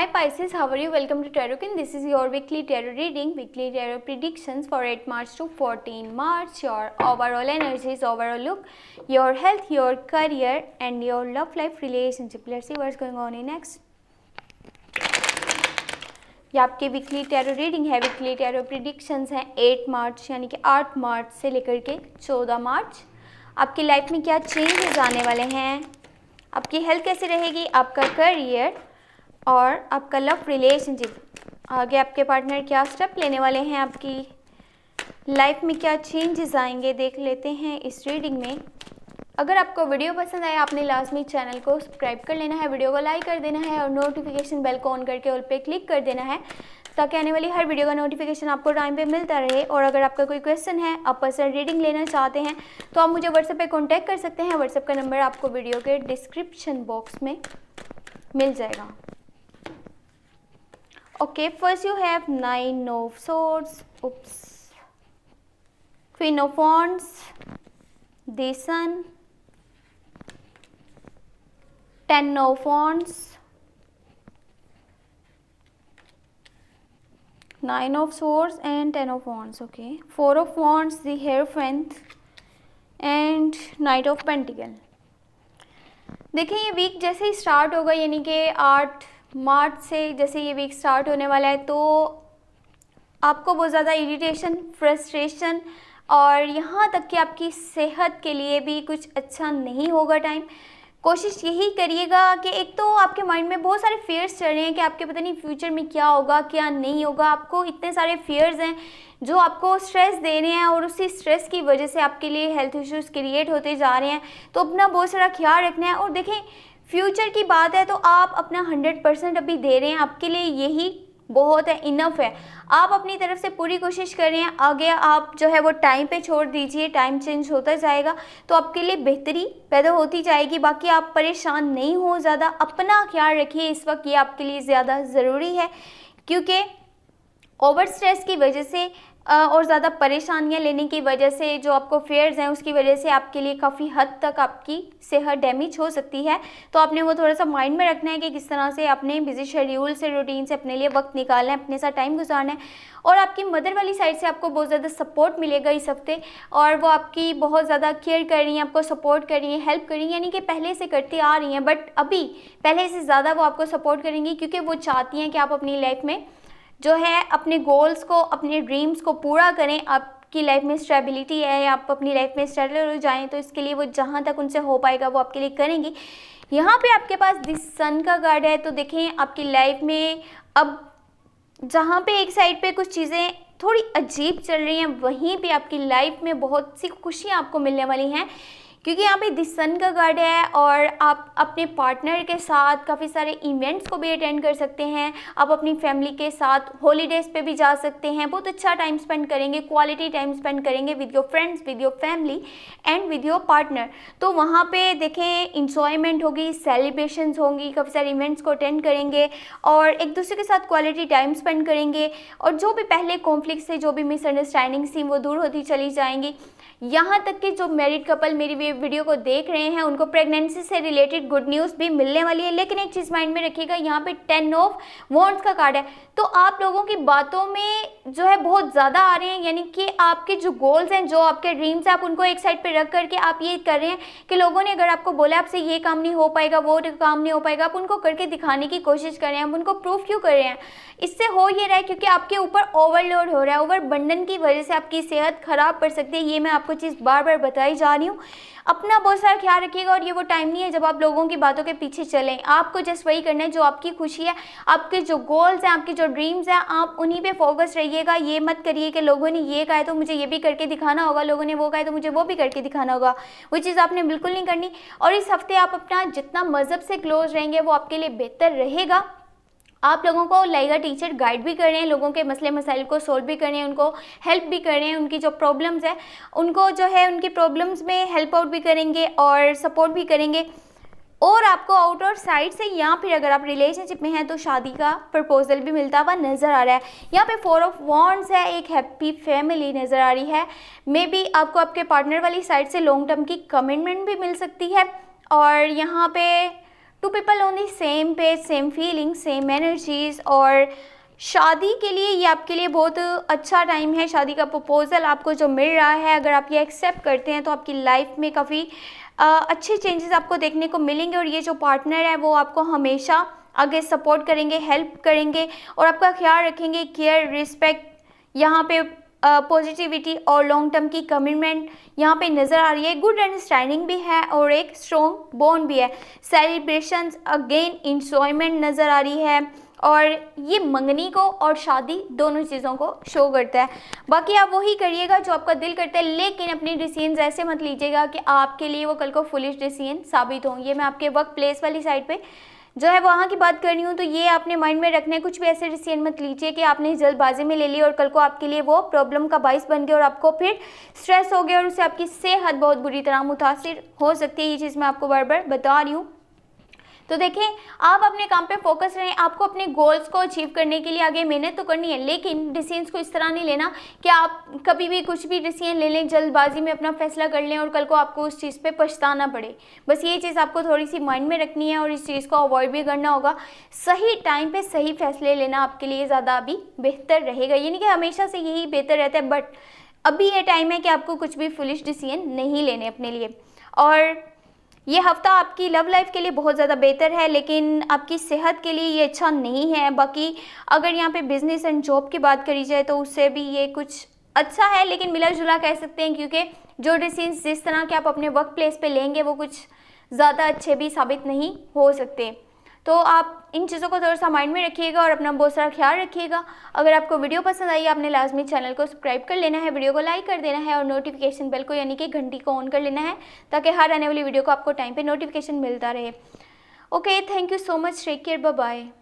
Hi Pisces, how are you? Welcome to Tarotkin. This is your weekly tarot reading, weekly tarot predictions for 8 March to 14 March. Your overall energies, overall look, your health, your career and your love life relationship. Let's see what's going on in next. ये आपकी weekly tarot reading है, weekly tarot predictions हैं 8 मार्च यानी कि 8 मार्च से लेकर के 14 मार्च। आपकी लाइफ में क्या चेंजेस आने वाले हैं, आपकी हेल्थ कैसी रहेगी, आपका करियर और आपका लव रिलेशनशिप, आगे आपके पार्टनर क्या स्टेप लेने वाले हैं, आपकी लाइफ में क्या चेंजेस आएंगे, देख लेते हैं इस रीडिंग में। अगर आपको वीडियो पसंद आए आपने लाजमी चैनल को सब्सक्राइब कर लेना है, वीडियो को लाइक कर देना है और नोटिफिकेशन बेल को ऑन करके ऑल पे क्लिक कर देना है ताकि आने वाली हर वीडियो का नोटिफिकेशन आपको टाइम पे मिलता रहे। और अगर आपका कोई क्वेश्चन है, आप पर्सनल रीडिंग लेना चाहते हैं तो आप मुझे व्हाट्सएप पे कांटेक्ट कर सकते हैं। व्हाट्सएप का नंबर आपको वीडियो के डिस्क्रिप्शन बॉक्स में मिल जाएगा। Okay, first you have 9 of swords, queen of wands, the sun, 10 of wands, 9 of swords and 10 of wands. Okay, 4 of wands, the Hierophant and Knight of Pentacle. देखिए ये week जैसे ही start होगा यानी कि 8 मार्च से जैसे ये वीक स्टार्ट होने वाला है तो आपको बहुत ज़्यादा इरिटेशन, फ्रस्ट्रेशन और यहाँ तक कि आपकी सेहत के लिए भी कुछ अच्छा नहीं होगा टाइम। कोशिश यही करिएगा कि एक तो आपके माइंड में बहुत सारे फियर्स चल रहे हैं कि आपके पता नहीं फ्यूचर में क्या होगा क्या नहीं होगा, आपको इतने सारे फियर्स हैं जो आपको स्ट्रेस दे रहे हैं और उसी स्ट्रेस की वजह से आपके लिए हेल्थ इश्यूज क्रिएट होते जा रहे हैं। तो अपना बहुत सारा ख्याल रखना है। और देखें फ्यूचर की बात है तो आप अपना 100% अभी दे रहे हैं, आपके लिए यही बहुत है, इनफ है। आप अपनी तरफ से पूरी कोशिश कर रहे हैं, आगे आप जो है वो टाइम पे छोड़ दीजिए, टाइम चेंज होता जाएगा तो आपके लिए बेहतरी पैदा होती जाएगी। बाकी आप परेशान नहीं हो ज़्यादा, अपना ख्याल रखिए, इस वक्त ये आपके लिए ज़्यादा ज़रूरी है क्योंकि ओवर स्ट्रेस की वजह से और ज़्यादा परेशानियां लेने की वजह से जो आपको फेयर्स हैं उसकी वजह से आपके लिए काफ़ी हद तक आपकी सेहत डैमेज हो सकती है। तो आपने वो थोड़ा सा माइंड में रखना है कि किस तरह से अपने बिजी शेड्यूल से, रूटीन से अपने लिए वक्त निकालना है, अपने साथ टाइम गुजारना है। और आपकी मदर वाली साइड से आपको बहुत ज़्यादा सपोर्ट मिलेगा इस हफ्ते और वो आपकी बहुत ज़्यादा केयर कर रही हैं, आपको सपोर्ट कर रही हैं, हेल्प कर रही हैं, यानी कि पहले से करती आ रही हैं बट अभी पहले से ज़्यादा वो आपको सपोर्ट करेंगी क्योंकि वो चाहती हैं कि आप अपनी लाइफ में जो है अपने गोल्स को, अपने ड्रीम्स को पूरा करें। आपकी लाइफ में स्टेबिलिटी है, आप अपनी लाइफ में सेटल हो जाएं तो इसके लिए वो जहां तक उनसे हो पाएगा वो आपके लिए करेंगी। यहाँ पे आपके पास दिस सन का कार्ड है तो देखें आपकी लाइफ में अब जहाँ पे एक साइड पे कुछ चीज़ें थोड़ी अजीब चल रही हैं वहीं पे आपकी लाइफ में बहुत सी खुशियाँ आपको मिलने वाली हैं क्योंकि यहाँ पे दिस सन का कार्ड है और आप अपने पार्टनर के साथ काफ़ी सारे इवेंट्स को भी अटेंड कर सकते हैं। आप अपनी फैमिली के साथ हॉलीडेज़ पे भी जा सकते हैं, बहुत अच्छा टाइम स्पेंड करेंगे, क्वालिटी टाइम स्पेंड करेंगे with your friends, with your family and with your partner. तो वहाँ पे देखें इंजॉयमेंट होगी, सेलिब्रेशंस होंगी, काफ़ी सारे इवेंट्स को अटेंड करेंगे और एक दूसरे के साथ क्वालिटी टाइम स्पेंड करेंगे और जो भी पहले कॉन्फ्लिक्ट से, जो भी मिसअंडरस्टैंडिंग्स थी वो दूर होती चली जाएंगी। यहाँ तक कि जो मैरिड कपल मेरी वीडियो को देख रहे हैं उनको प्रेगनेंसी से रिलेटेड गुड न्यूज़ भी मिलने वाली है। लेकिन एक चीज़ माइंड में रखिएगा, यहाँ पे 10 ऑफ वॉन्ड्स का कार्ड है तो आप लोगों की बातों में जो है बहुत ज़्यादा आ रहे हैं, यानी कि आपके जो गोल्स हैं, जो आपके ड्रीम्स हैं, आप उनको एक साइड पे रख करके आप ये कर रहे हैं कि लोगों ने अगर आपको बोला आपसे ये काम नहीं हो पाएगा, वो काम नहीं हो पाएगा, आप उनको करके दिखाने की कोशिश कर रहे हैं। आप उनको प्रूफ क्यों कर रहे हैं? इससे हो ये रहा है क्योंकि आपके ऊपर ओवरलोड हो रहा है, ओवरबर्डन की वजह से आपकी सेहत खराब पड़ सकती है। ये मैं आपको चीज़ बार बार बताई जा रही हूँ। अपना बहुत सारा ख्याल रखिएगा और ये वो टाइम नहीं है जब आप लोगों की बातों के पीछे चलें। आपको जस्ट वही करना है जो आपकी खुशी है, आपके जो गोल्स हैं, आपके जो ड्रीम्स हैं, आप उन्हीं पे फोकस रहिएगा। ये मत करिए कि लोगों ने ये कहा है तो मुझे ये भी करके दिखाना होगा, लोगों ने वो कहा है तो मुझे वो भी करके दिखाना होगा। वो चीज़ आपने बिल्कुल नहीं करनी। और इस हफ्ते आप अपना जितना मज़हब से क्लोज रहेंगे वो आपके लिए बेहतर रहेगा। आप लोगों को लाइक टीचर गाइड भी कर रहे हैं, लोगों के मसले मसाइल को सोल्व भी कर रहे हैं, उनको हेल्प भी कर रहे हैं, उनकी जो प्रॉब्लम्स है उनको जो है उनकी प्रॉब्लम्स में हेल्प आउट भी करेंगे और सपोर्ट भी करेंगे। और आपको आउट और साइड से या फिर अगर आप रिलेशनशिप में हैं तो शादी का प्रपोजल भी मिलता हुआ नज़र आ रहा है। यहाँ पे 4 ऑफ वॉन्ड्स है, एक हैप्पी फैमिली नज़र आ रही है। मे बी आपको आपके पार्टनर वाली साइड से लॉन्ग टर्म की कमिटमेंट भी मिल सकती है। और यहाँ पे two people on the same page, same feeling, same energies. और शादी के लिए ये आपके लिए बहुत अच्छा टाइम है। शादी का प्रपोजल आपको जो मिल रहा है, अगर आप ये एक्सेप्ट करते हैं तो आपकी लाइफ में काफ़ी अच्छे चेंजेस आपको देखने को मिलेंगे। और ये जो पार्टनर है वो आपको हमेशा आगे सपोर्ट करेंगे, हेल्प करेंगे और आपका ख्याल रखेंगे। केयर, रिस्पेक्ट, यहाँ पे पॉजिटिविटी और लॉन्ग टर्म की कमिटमेंट यहाँ पे नज़र आ रही है। गुड अंडरस्टैंडिंग भी है और एक स्ट्रॉन्ग बॉन्ड भी है। सेलिब्रेशंस, अगेन इंजॉयमेंट नज़र आ रही है और ये मंगनी को और शादी दोनों चीज़ों को शो करता है। बाकी आप वही करिएगा जो आपका दिल करता है, लेकिन अपनी डिसीजन ऐसे मत लीजिएगा कि आपके लिए वो कल को फुलिश डिसीजन साबित हों। ये मैं आपके वर्क प्लेस वाली साइड पे जो है वहाँ की बात कर रही हूँ, तो ये आपने माइंड में रखना है। कुछ भी ऐसे डिसीजन मत लीजिए कि आपने जल्दबाजी में ले ली और कल को आपके लिए वो प्रॉब्लम का बाइस बन गया और आपको फिर स्ट्रेस हो गया और उससे आपकी सेहत बहुत बुरी तरह मुतासिर हो सकती है। ये चीज़ मैं आपको बार बार बता रही हूँ। तो देखें, आप अपने काम पे फोकस रहें। आपको अपने गोल्स को अचीव करने के लिए आगे मेहनत तो करनी है, लेकिन डिसीजंस को इस तरह नहीं लेना कि आप कभी भी कुछ भी डिसीजन ले लें, जल्दबाजी में अपना फैसला कर लें और कल को आपको उस चीज़ पे पछताना पड़े। बस ये चीज़ आपको थोड़ी सी माइंड में रखनी है और इस चीज़ को अवॉइड भी करना होगा। सही टाइम पे सही फैसले लेना आपके लिए ज़्यादा अभी बेहतर रहेगा। ये नहीं कि हमेशा से यही बेहतर रहता है, बट अभी ये टाइम है कि आपको कुछ भी फुलिश डिसीजन नहीं लेने अपने लिए। और ये हफ्ता आपकी लव लाइफ के लिए बहुत ज़्यादा बेहतर है, लेकिन आपकी सेहत के लिए ये अच्छा नहीं है। बाकी अगर यहाँ पे बिजनेस एंड जॉब की बात करी जाए तो उससे भी ये कुछ अच्छा है, लेकिन मिला जुला कह सकते हैं, क्योंकि जो डिसीजन जिस तरह के आप अपने वर्क प्लेस पे लेंगे वो कुछ ज़्यादा अच्छे भी साबित नहीं हो सकते। तो आप इन चीज़ों को थोड़ा सा माइंड में रखिएगा और अपना बहुत सारा ख्याल रखिएगा। अगर आपको वीडियो पसंद आई, आपने लाजमी चैनल को सब्सक्राइब कर लेना है, वीडियो को लाइक कर देना है और नोटिफिकेशन बेल को यानी कि घंटी को ऑन कर लेना है, ताकि हर आने वाली वीडियो को आपको टाइम पे नोटिफिकेशन मिलता रहे। Okay, thank you so much, take care, bye bye.